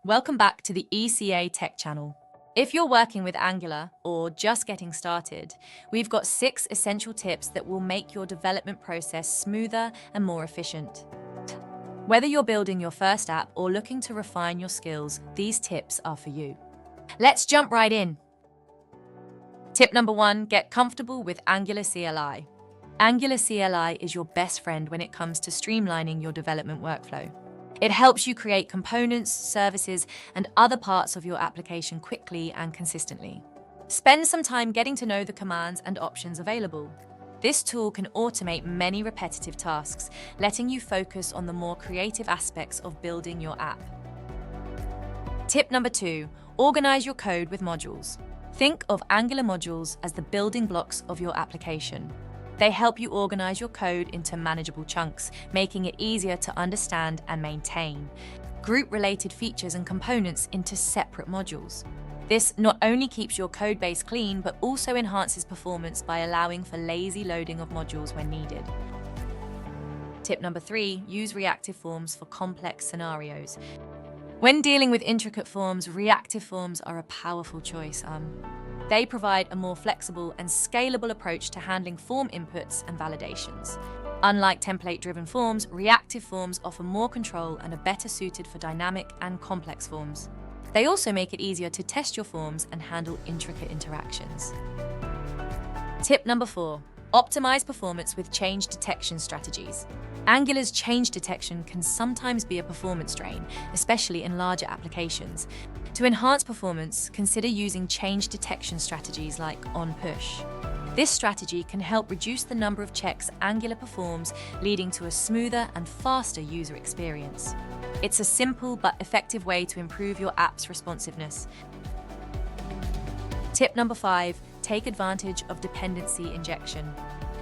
Welcome back to the ECA Tech channel. If you're working with Angular or just getting started, we've got 6 essential tips that will make your development process smoother and more efficient. Whether you're building your first app or looking to refine your skills, these tips are for you. Let's jump right in. Tip number 1, get comfortable with Angular CLI. Angular CLI is your best friend when it comes to streamlining your development workflow. It helps you create components, services, and other parts of your application quickly and consistently. Spend some time getting to know the commands and options available. This tool can automate many repetitive tasks, letting you focus on the more creative aspects of building your app. Tip number 2, organize your code with modules. Think of Angular modules as the building blocks of your application. They help you organize your code into manageable chunks, making it easier to understand and maintain. Group related features and components into separate modules. This not only keeps your code base clean, but also enhances performance by allowing for lazy loading of modules when needed. Tip number 3, use reactive forms for complex scenarios. When dealing with intricate forms, reactive forms are a powerful choice. They provide a more flexible and scalable approach to handling form inputs and validations. Unlike template-driven forms, reactive forms offer more control and are better suited for dynamic and complex forms. They also make it easier to test your forms and handle intricate interactions. Tip number 4, optimize performance with change detection strategies. Angular's change detection can sometimes be a performance drain, especially in larger applications. To enhance performance, consider using change detection strategies like on-push. This strategy can help reduce the number of checks Angular performs, leading to a smoother and faster user experience. It's a simple but effective way to improve your app's responsiveness. Tip number 5, take advantage of dependency injection.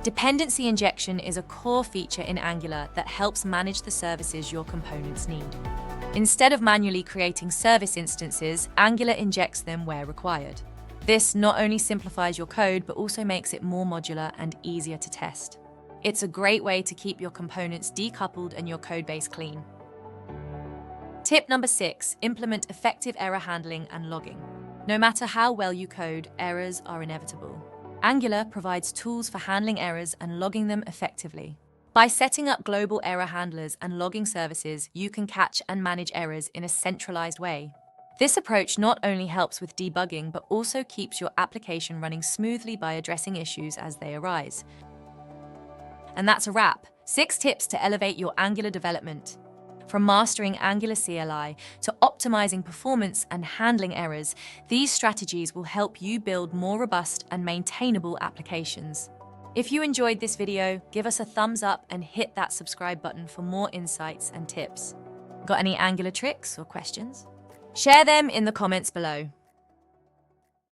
Dependency injection is a core feature in Angular that helps manage the services your components need. Instead of manually creating service instances, Angular injects them where required. This not only simplifies your code, but also makes it more modular and easier to test. It's a great way to keep your components decoupled and your codebase clean. Tip number 6, implement effective error handling and logging. No matter how well you code, errors are inevitable. Angular provides tools for handling errors and logging them effectively. By setting up global error handlers and logging services, you can catch and manage errors in a centralized way. This approach not only helps with debugging, but also keeps your application running smoothly by addressing issues as they arise. And that's a wrap. 6 tips to elevate your Angular development. From mastering Angular CLI to optimizing performance and handling errors, these strategies will help you build more robust and maintainable applications. If you enjoyed this video, give us a thumbs up and hit that subscribe button for more insights and tips. Got any Angular tricks or questions? Share them in the comments below.